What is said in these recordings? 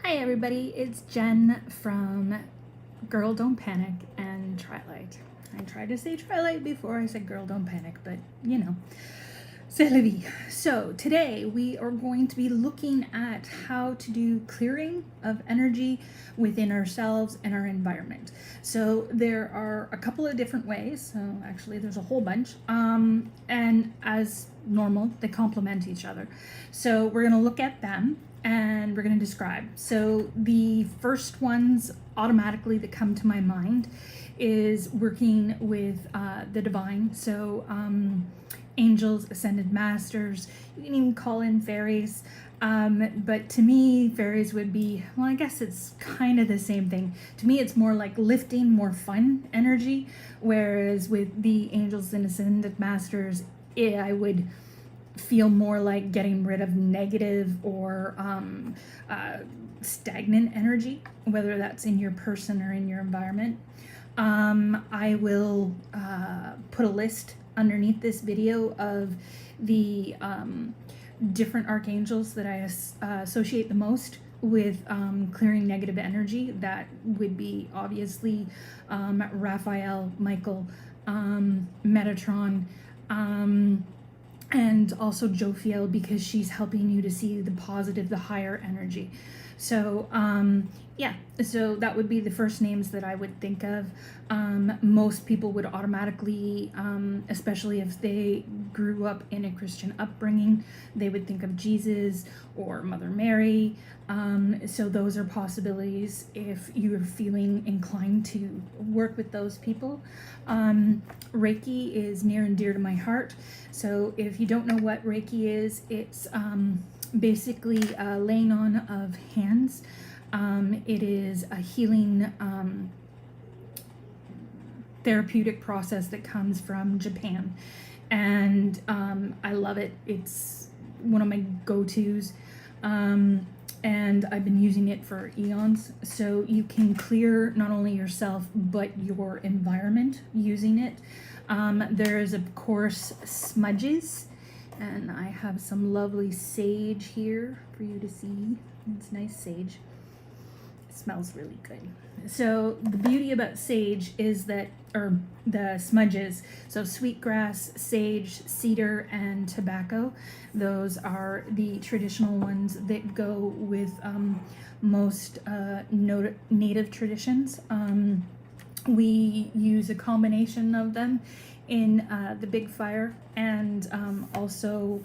Hi everybody, it's Jen from Girl Don't Panic and Trilite. I tried to say Trilite before I said Girl Don't Panic, but you know, c'est la vie. So today we are going to be looking at how to do clearing of energy within ourselves and our environment. So there are a couple of different ways. So actually there's a whole bunch. And as normal, they complement each other. So we're going to look at them and we're going to describe. So the first ones automatically that come to my mind is working with the divine. So angels, ascended masters, you can even call in fairies. But to me, fairies would be, well, I guess it's kind of the same thing. To me, it's more like lifting, more fun energy. Whereas with the angels and ascended masters, I would feel more like getting rid of negative or stagnant energy, whether that's in your person or in your environment. I will put a list underneath this video of the different archangels that I associate the most with clearing negative energy. That would be obviously Raphael, Michael, Metatron, and also Jophiel, because she's helping you to see the positive, the higher energy. So yeah, so that would be the first names that I would think of. Most people would automatically, especially if they grew up in a Christian upbringing, they would think of Jesus or Mother Mary. So those are possibilities if you're feeling inclined to work with those people. Reiki is near and dear to my heart. So if you don't know what Reiki is, it's basically laying on of hands. It is a healing therapeutic process that comes from Japan, and I love it. It's one of my go-tos, and I've been using it for eons. So you can clear not only yourself but your environment using it. There's of course smudges, and I have some lovely sage here for you to see. It's nice sage. It smells really good. So the beauty about sage is that, or the smudges, so sweetgrass, sage, cedar, and tobacco, those are the traditional ones that go with most native traditions. We use a combination of them in the big fire, and also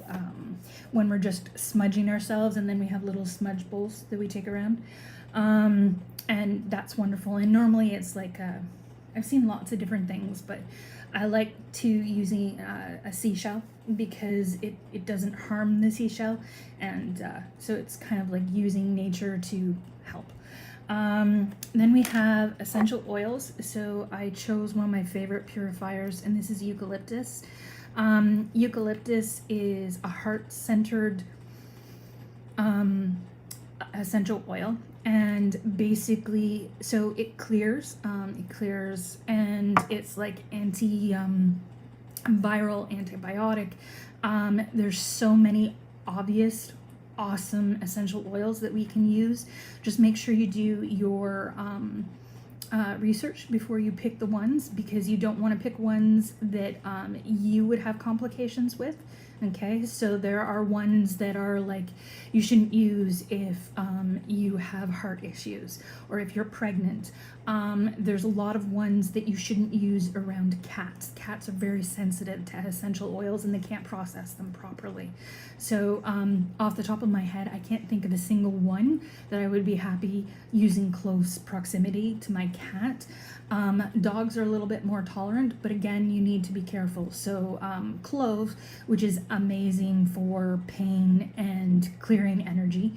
when we're just smudging ourselves, and then we have little smudge bowls that we take around, and that's wonderful. And normally it's like I've seen lots of different things, but I like to using a seashell because it doesn't harm the seashell, and so it's kind of like using nature to help. Then we have essential oils. So I chose one of my favorite purifiers, and this is eucalyptus. Eucalyptus is a heart-centered essential oil, and basically, so it clears, and it's like viral, antibiotic. There's so many obvious awesome essential oils that we can use. Just make sure you do your research before you pick the ones, because you don't want to pick ones that you would have complications with. Okay, so there are ones that are like you shouldn't use if you have heart issues or if you're pregnant. There's a lot of ones that you shouldn't use around cats. Cats are very sensitive to essential oils and they can't process them properly. So off the top of my head, I can't think of a single one that I would be happy using close proximity to my cat. Dogs are a little bit more tolerant, but again, you need to be careful. So clove, which is amazing for pain and clearing energy,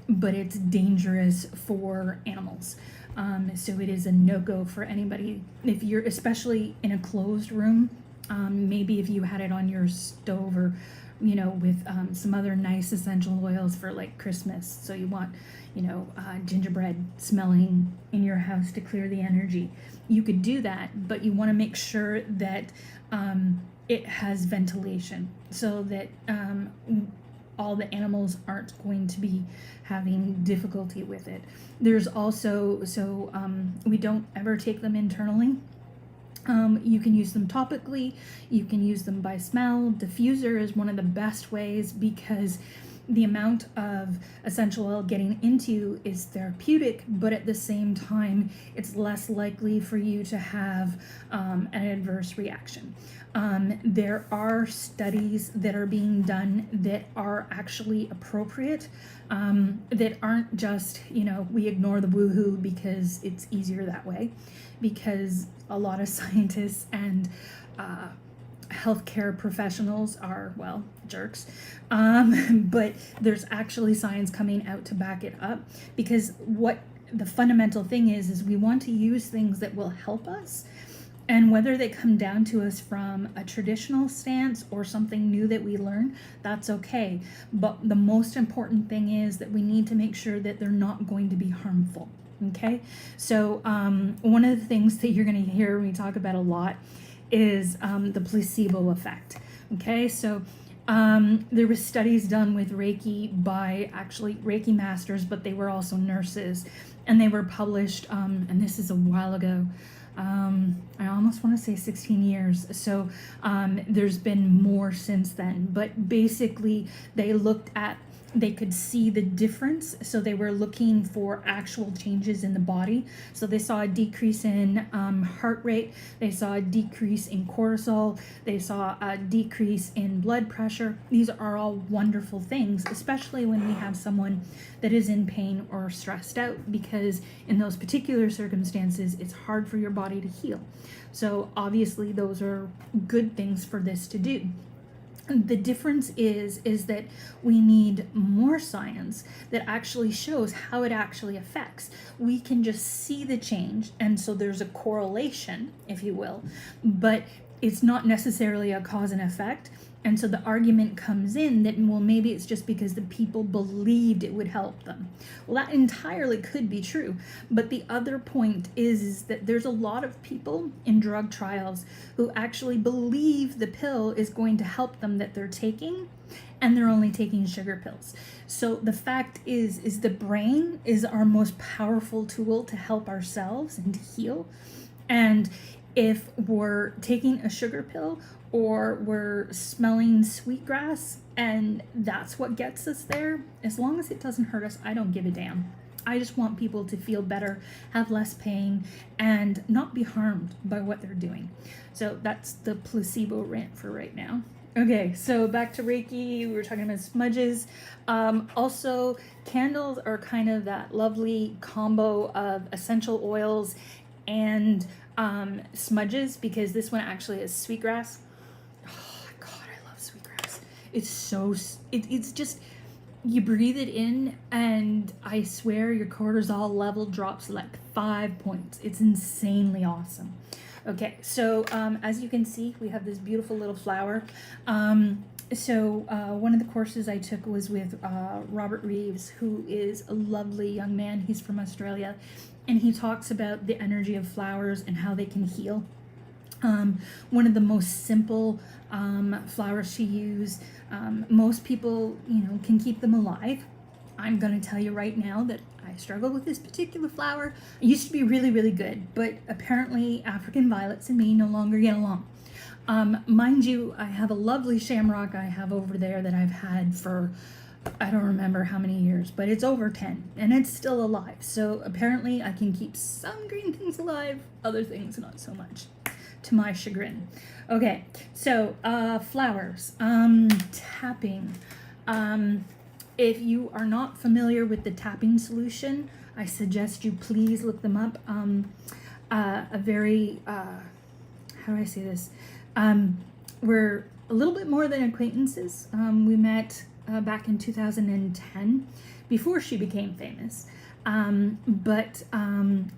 but it's dangerous for animals. So it is a no-go for anybody. If you're especially in a closed room, maybe if you had it on your stove, or with some other nice essential oils for like Christmas. So you want, gingerbread smelling in your house to clear the energy. You could do that, but you want to make sure that it has ventilation, so that all the animals aren't going to be having difficulty with it. There's also, we don't ever take them internally. You can use them topically, you can use them by smell. Diffuser is one of the best ways because the amount of essential oil getting into you is therapeutic, but at the same time, it's less likely for you to have an adverse reaction. There are studies that are being done that are actually appropriate, that aren't just, we ignore the woohoo because it's easier that way, because a lot of scientists and healthcare professionals are, well, jerks. But there's actually science coming out to back it up, because what the fundamental thing is we want to use things that will help us. And whether they come down to us from a traditional stance or something new that we learn, that's okay. But the most important thing is that we need to make sure that they're not going to be harmful. Okay? So one of the things that you're going to hear me talk about a lot is the placebo effect. Okay? So there was studies done with Reiki by actually Reiki masters, but they were also nurses. And they were published, and this is a while ago, I almost want to say 16 years. So there's been more since then. But basically, they could see the difference. So they were looking for actual changes in the body. So they saw a decrease in heart rate. They saw a decrease in cortisol. They saw a decrease in blood pressure. These are all wonderful things, especially when we have someone that is in pain or stressed out, because in those particular circumstances, it's hard for your body to heal. So obviously those are good things for this to do. The difference is that we need more science that actually shows how it actually affects. We can just see the change, and so there's a correlation, if you will, but it's not necessarily a cause and effect. And so the argument comes in that, well, maybe it's just because the people believed it would help them. Well, that entirely could be true. But the other point is that there's a lot of people in drug trials who actually believe the pill is going to help them that they're taking, and they're only taking sugar pills. So the fact is the brain is our most powerful tool to help ourselves and to heal. And if we're taking a sugar pill or we're smelling sweetgrass and that's what gets us there, as long as it doesn't hurt us, I don't give a damn. I just want people to feel better, have less pain, and not be harmed by what they're doing. So that's the placebo rant for right now. Okay, so back to Reiki. We were talking about smudges. Also, candles are kind of that lovely combo of essential oils and smudges, because this one actually is sweetgrass. Oh my god, I love sweetgrass. It's so it's just, you breathe it in and I swear your cortisol level drops like 5 points. It's insanely awesome. Okay, so as you can see, we have this beautiful little flower. So one of the courses I took was with Robert Reeves, who is a lovely young man. He's from Australia, and he talks about the energy of flowers and how they can heal. One of the most simple flowers to use. Most people, can keep them alive. I'm going to tell you right now that I struggle with this particular flower. It used to be really, really good, but apparently African violets and me no longer get along. Mind you, I have a lovely shamrock I have over there that I've had for, I don't remember how many years, but it's over 10 and it's still alive. So apparently I can keep some green things alive, other things not so much, to my chagrin. Okay, so flowers, tapping. If you are not familiar with the tapping solution, I suggest you please look them up. A very, how do I say this? We're a little bit more than acquaintances. We met back in 2010, before she became famous. But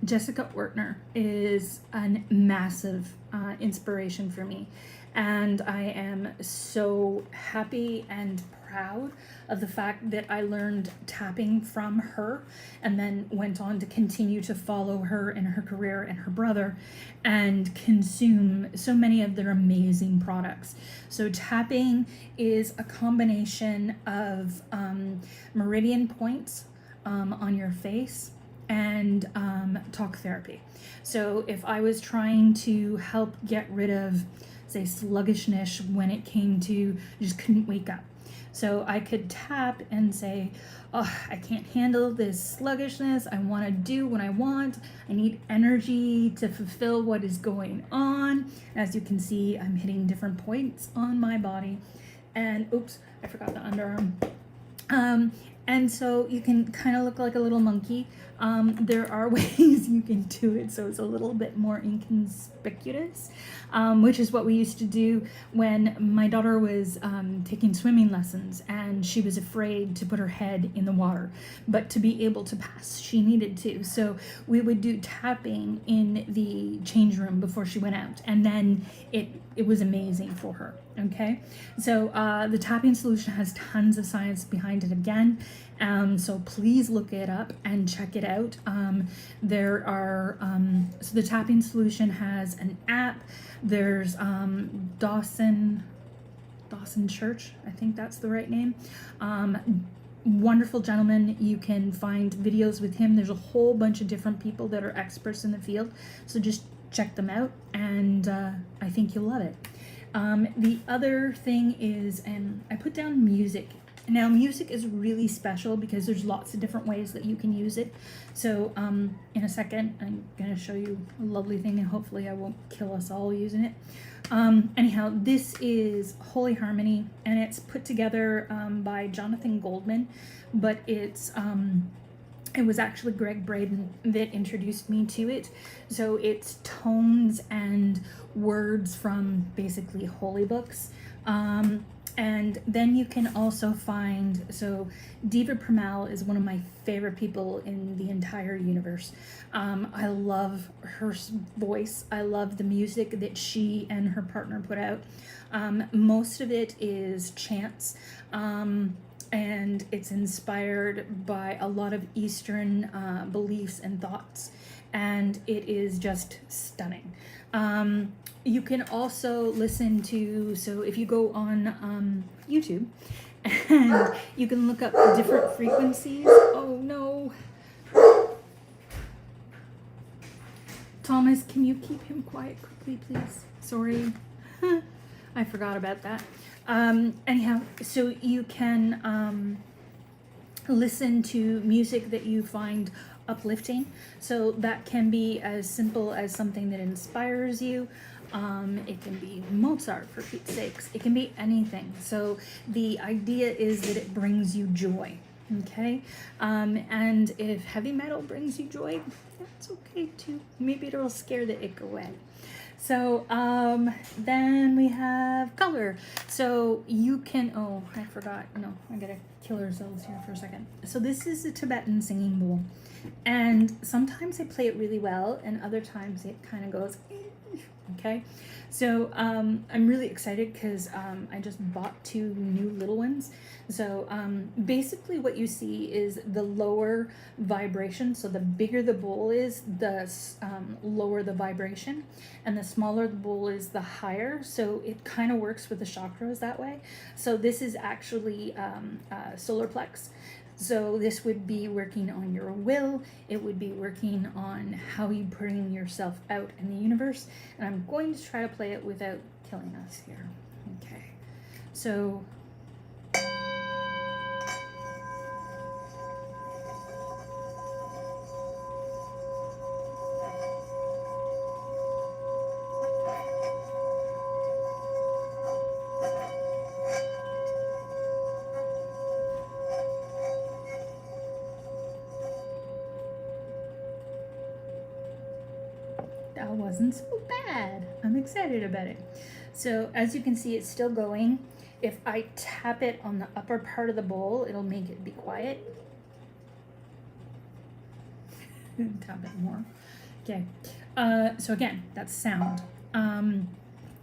Jessica Ortner is a massive inspiration for me. And I am so happy and proud of the fact that I learned tapping from her and then went on to continue to follow her in her career and her brother and consume so many of their amazing products. So tapping is a combination of meridian points on your face and talk therapy. So if I was trying to help get rid of, say, sluggishness when it came to just couldn't wake up, so I could tap and say, oh, I can't handle this sluggishness. I want to do what I want. I need energy to fulfill what is going on. As you can see, I'm hitting different points on my body. And oops, I forgot the underarm. And so you can kind of look like a little monkey. There are ways you can do it so it's a little bit more inconspicuous, which is what we used to do when my daughter was taking swimming lessons and she was afraid to put her head in the water. But to be able to pass, she needed to. So we would do tapping in the change room before she went out. And then it was amazing for her. Okay, so the tapping solution has tons of science behind it again. So please look it up and check it out. There are, so the tapping solution has an app. There's Dawson Church, I think that's the right name. Wonderful gentleman. You can find videos with him. There's a whole bunch of different people that are experts in the field. So just check them out, and I think you'll love it. The other thing is, and I put down music. Now, music is really special because there's lots of different ways that you can use it. So in a second, I'm going to show you a lovely thing, and hopefully I won't kill us all using it. Anyhow, this is Holy Harmony, and it's put together by Jonathan Goldman, but it was actually Greg Braden that introduced me to it. So it's tones and words from basically holy books. And then you can also find, so Diva Premal is one of my favorite people in the entire universe. I love her voice. I love the music that she and her partner put out. Most of it is chants. And it's inspired by a lot of Eastern beliefs and thoughts, and it is just stunning. You can also listen to, so if you go on YouTube, and you can look up different frequencies. Oh no. Thomas, can you keep him quiet quickly, please? Sorry. I forgot about that. Anyhow, so you can listen to music that you find uplifting. So that can be as simple as something that inspires you. It can be Mozart, for Pete's sakes. It can be anything. So the idea is that it brings you joy. Okay? And if heavy metal brings you joy, that's okay too. Maybe it'll scare the ick away. So then we have color. So you can, oh, I forgot. No, I gotta kill ourselves here for a second. So this is a Tibetan singing bowl. And sometimes I play it really well, and other times it kind of goes, okay? So I'm really excited because I just bought 2 new little ones. So basically what you see is the lower vibration. So the bigger the bowl is, the lower the vibration, and the smaller the bowl is, the higher. So it kind of works with the chakras that way. So this is actually solar plex. So this would be working on your will. It would be working on how you bring yourself out in the universe. And I'm going to try to play it without killing us here. Okay. So that wasn't so bad. I'm excited about it. So as you can see, it's still going. If I tap it on the upper part of the bowl, it'll make it be quiet. Tap it more. Okay. So again, that's sound.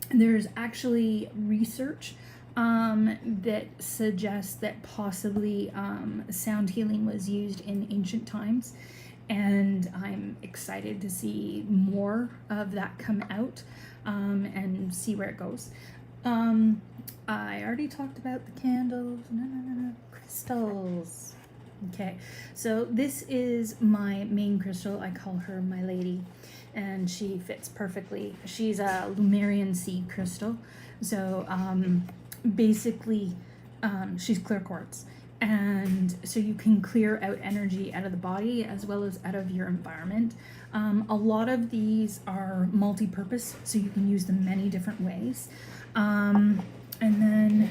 There's actually research that suggests that possibly sound healing was used in ancient times, and I'm excited to see more of that come out and see where it goes. I already talked about the candles. No. Crystals. Okay, so this is my main crystal. I call her my lady, and she fits perfectly. She's a Lumerian seed crystal. So basically she's clear quartz, and so you can clear out energy out of the body as well as out of your environment. A lot of these are multi-purpose, so you can use them many different ways. And then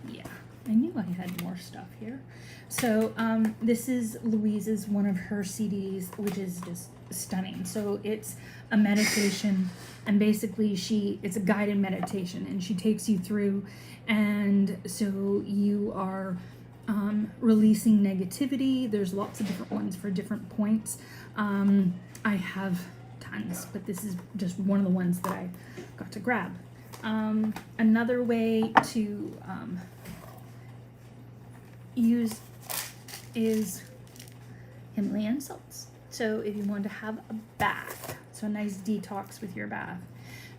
yeah, I knew I had more stuff here. So this is Louise's, one of her CDs, which is just stunning. So it's a meditation, and basically it's a guided meditation, and she takes you through, and so you are releasing negativity. There's lots of different ones for different points. I have tons, but this is just one of the ones that I got to grab. Another way to use is Himalayan salts. So if you want to have a bath, so a nice detox with your bath.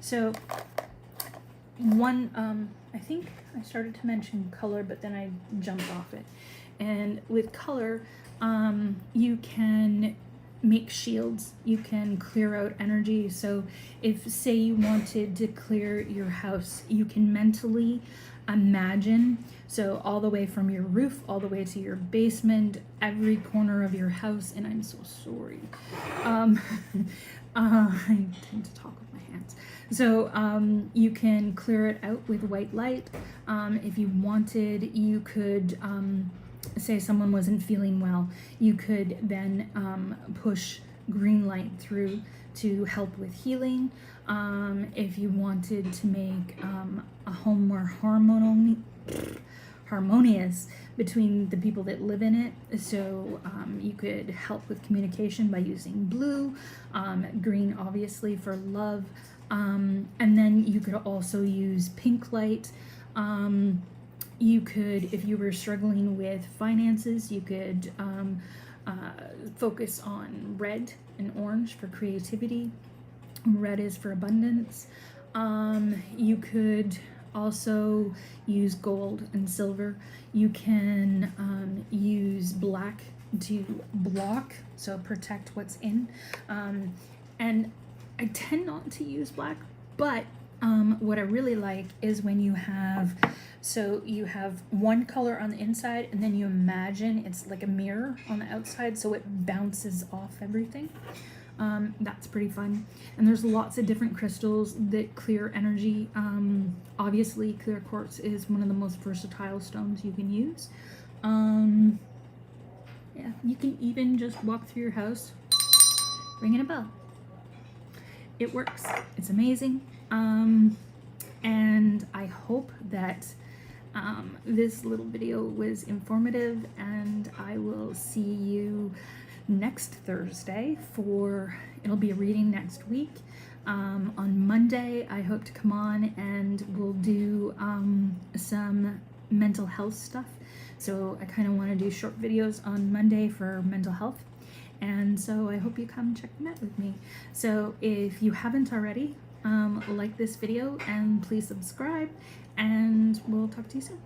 So one, I think I started to mention color, but then I jumped off it. And with color, you can make shields, you can clear out energy. So if, say, you wanted to clear your house, you can mentally imagine, so all the way from your roof all the way to your basement, every corner of your house. And I'm so sorry, I tend to talk with my hands. So you can clear it out with white light. If you wanted, you could say someone wasn't feeling well, you could then push green light through to help with healing. If you wanted to make a home more harmonious between the people that live in it, so you could help with communication by using blue, green obviously for love, and then you could also use pink light. You could, if you were struggling with finances, you could focus on red and orange for creativity. Red is for abundance. You could also use gold and silver. You can use black to block, so protect what's in. And I tend not to use black, but what I really like is when you have, so you have one color on the inside, and then you imagine it's like a mirror on the outside, so it bounces off everything. That's pretty fun. And there's lots of different crystals that clear energy. Obviously, clear quartz is one of the most versatile stones you can use. Yeah, you can even just walk through your house ringing a bell. It works. It's amazing. And I hope that this little video was informative, and I will see you next Thursday it'll be a reading next week. On Monday, I hope to come on and we'll do some mental health stuff. So I kind of want to do short videos on Monday for mental health. And so I hope you come check them out with me. So if you haven't already, like this video and please subscribe, and we'll talk to you soon.